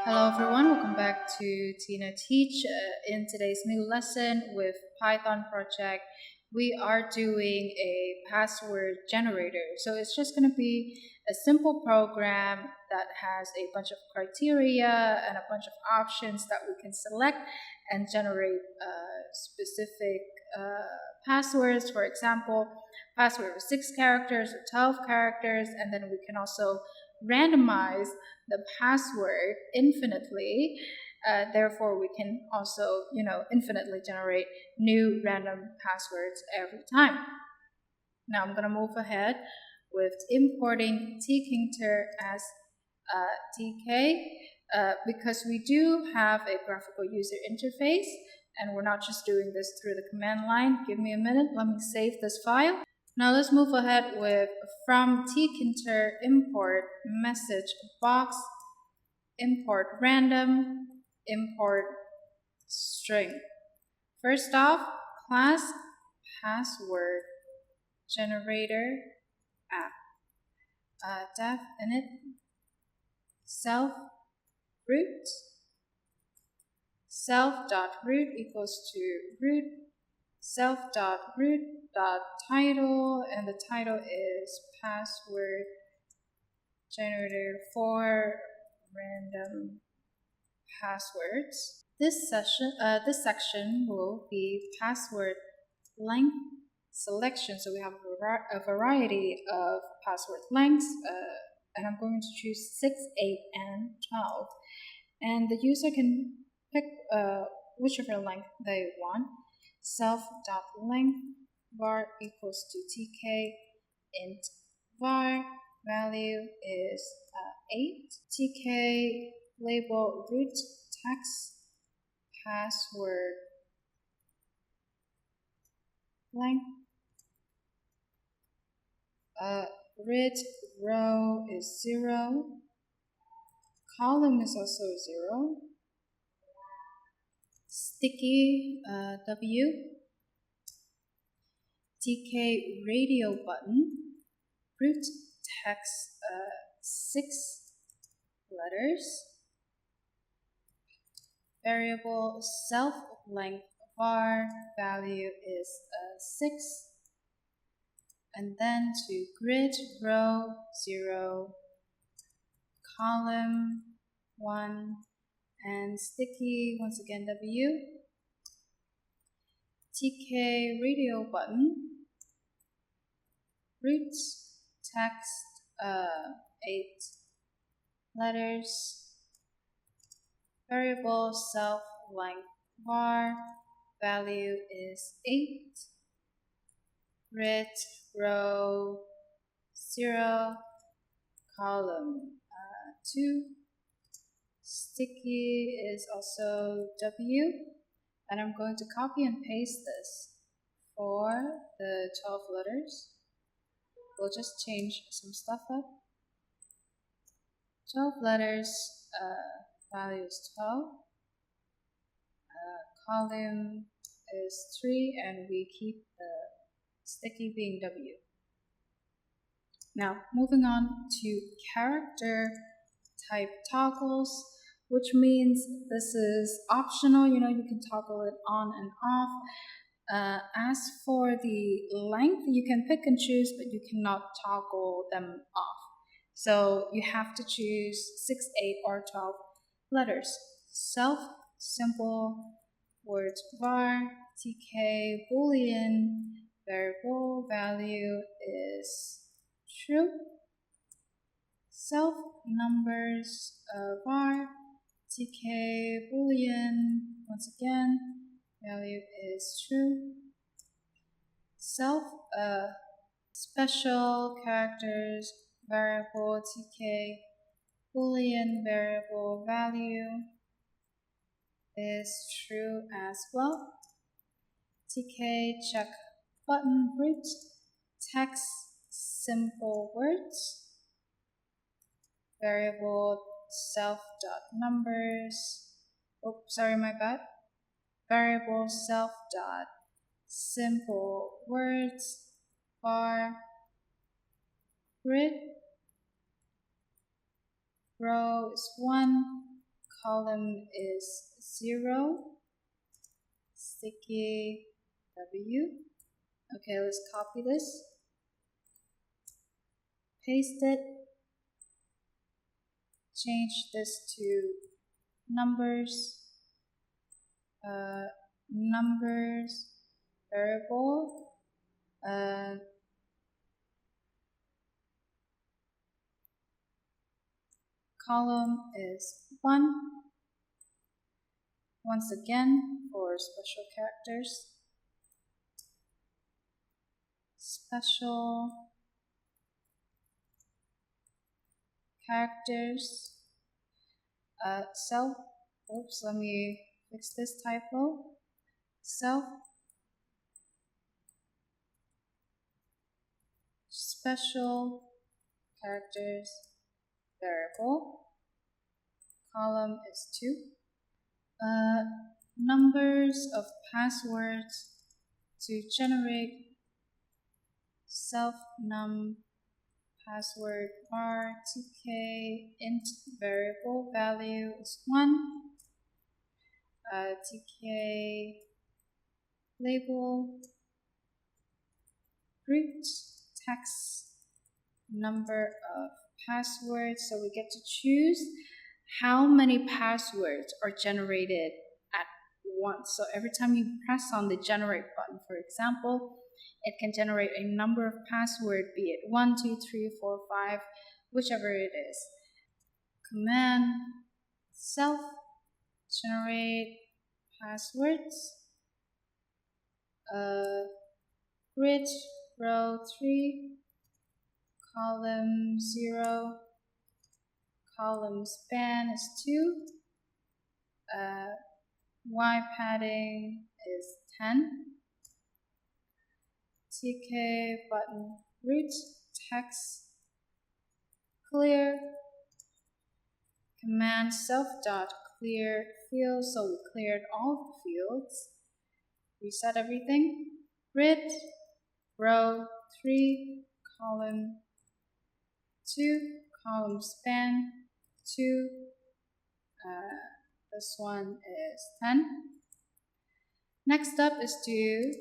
Hello everyone, welcome back to Tina Teach. In today's new lesson with Python project, we are doing a password generator. So it's just going to be a simple program that has a bunch of criteria and a bunch of options that we can select and generate specific passwords. For example, password with 6 characters or 12 characters, and then we can also randomize the password infinitely. Therefore, we can also, infinitely generate new random passwords every time. Now I'm going to move ahead with importing tkinter as tk because we do have a graphical user interface and we're not just doing this through the command line. Give me a minute. Let me save this file. Now let's move ahead with from tkinter import message box import random import string. First off, class password generator app def init self root equals to root self.root.title, and the title is password generator for random passwords. This section will be password length selection. So we have a variety of password lengths, and I'm going to choose 6, 8, and 12. And the user can pick whichever length they want. Self.length var equals to tk int var value is 8. tk label root text password length. Rid row is 0. Column is also 0. Sticky W. tk radio button. Root text 6 letters. Variable self length var value is 6. And then to grid row 0, column 1, and sticky once again W. tk radio button. Root text 8 letters. Variable self length var value is 8. Grid row 0, column 2. Sticky is also W, and I'm going to copy and paste this for the 12 letters. We'll just change some stuff up. 12 letters, value is 12. Column is 3, and we keep the sticky being W. Now, moving on to character type toggles, which means this is optional. You can toggle it on and off. As for the length, you can pick and choose, but you cannot toggle them off. So you have to choose 6, 8, or 12 letters. Self, simple, words var, tk, boolean, variable value is true. Self numbers var, tk, boolean, once again, value is true. Self special characters variable tk, boolean variable value is true as well. tk check button root text simple words. Variable self dot numbers. Variable self dot simple words var grid row is 1, column is 0, sticky W. Okay, let's copy this, paste it, change this to numbers, numbers variable, column is 1. Once again, for special characters, special characters, self, oops, let me fix this typo, self, special characters variable, column is 2. Numbers of passwords to generate self num password var tk int variable value is 1, tk label root text number of passwords, so we get to choose how many passwords are generated at once. So every time you press on the generate button, for example, it can generate a number of passwords, be it 1, 2, 3, 4, 5, whichever it is. Command self generate passwords, grid row 3, column 0, column span is 2, y padding is 10, tk button root text clear, command self dot clear fields, so we cleared all the fields, reset everything, grid row 3, column 2, column span 2, this one is 10. Next up is to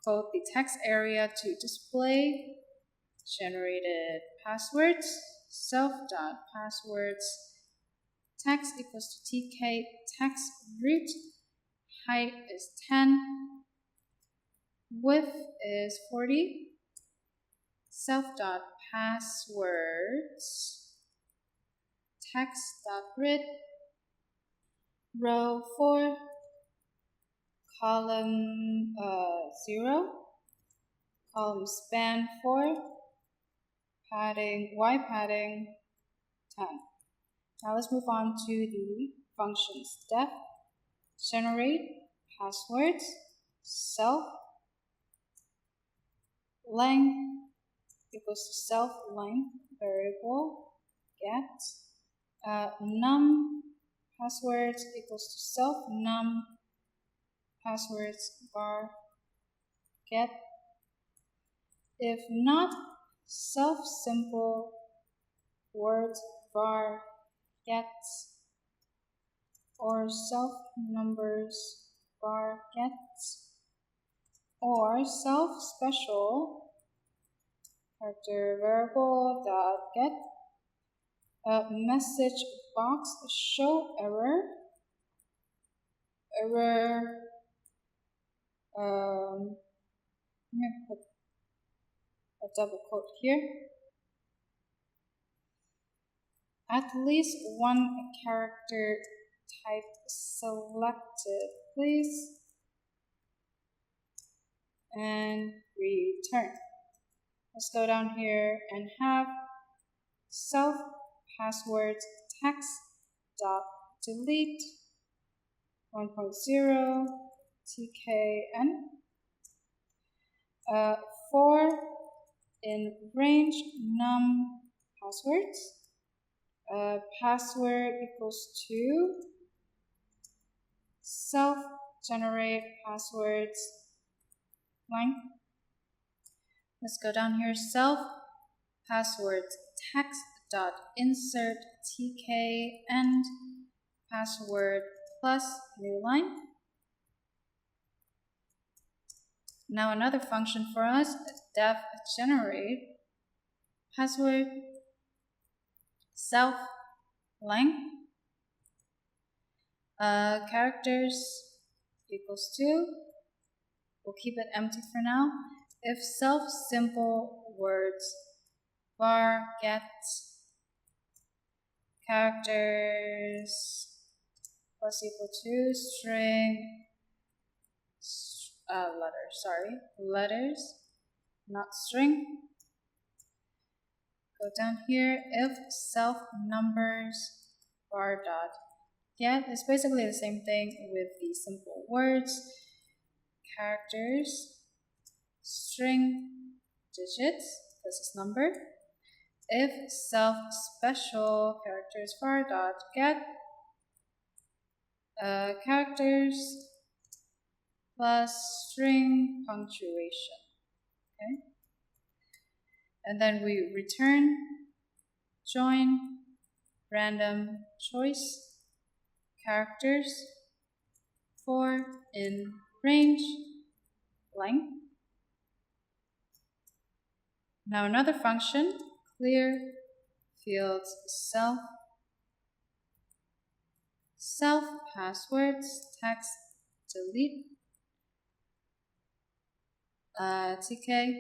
code the text area to display generated passwords, self.passwords, text equals to tk text root, height is 10, width is 40, self.passwords, text.grid, row 4, column 0, column span 4, padding, y padding 10. Now let's move on to the functions. Def, generate passwords, self, length equals to self length variable, get, num passwords equals to self num passwords var get, if not self simple words var get, or self numbers var get, or self special character variable dot get, message box show error, let me put a double quote here, at least one character type selected, please, and return. Let's go down here and have self passwords text dot delete 1.0 tkn, for in range num passwords, password equals to self generate passwords length. Let's go down here, self passwords text dot insert tk end password plus new line. Now another function for us, def generate password self length characters equals 2. We'll keep it empty for now. If self simple words var get characters plus equal to string letters, not string. Go down here. If self numbers var dot get, it's basically the same thing with the simple words. Characters, string, digits, because it's number. If self special characters var dot get characters plus string punctuation. Okay, and then we return join random choice characters for in range length. Now another function, clear fields self passwords text delete tk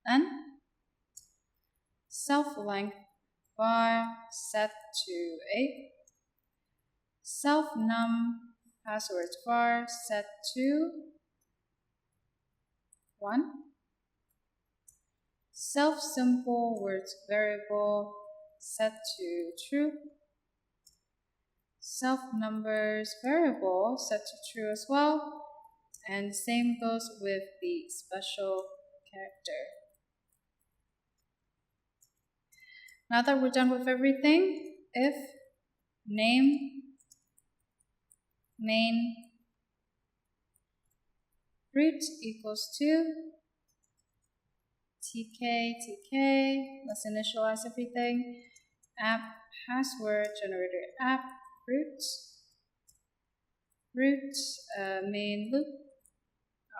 and self length var set to 8, self num passwords var set to 1, self simple words variable set to true, self numbers variable set to true as well, and same goes with the special character. Now that we're done with everything, if name main root equals to tk, let's initialize everything, app password generator app root main loop.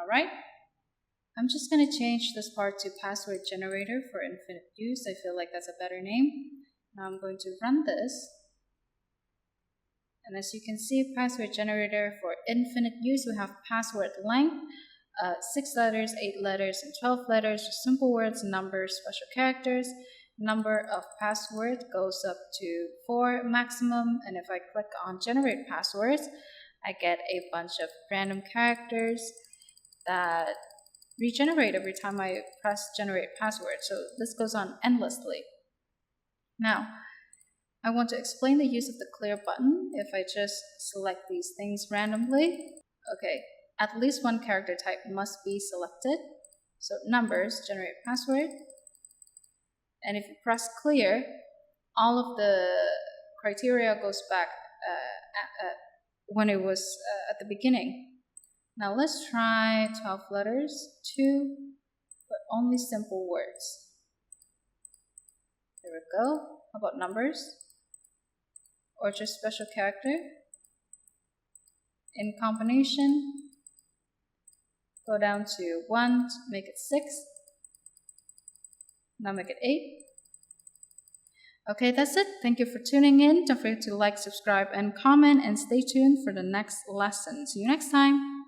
Alright, I'm just going to change this part to password generator for infinite use. I feel like that's a better name. Now I'm going to run this. And as you can see, password generator for infinite use, we have password length, 6 letters, 8 letters, and 12 letters, just simple words, numbers, special characters. Number of password goes up to 4 maximum, and if I click on generate passwords, I get a bunch of random characters that regenerate every time I press generate password. So this goes on endlessly. Now, I want to explain the use of the clear button if I just select these things randomly. Okay, at least one character type must be selected. So numbers, generate password. And if you press clear, all of the criteria goes back when it was at the beginning. Now let's try 12 letters, 2, but only simple words. There we go. How about numbers? Or just special character? In combination, go down to 1, make it 6. Now make it 8. Okay, that's it. Thank you for tuning in. Don't forget to like, subscribe, and comment, and stay tuned for the next lesson. See you next time.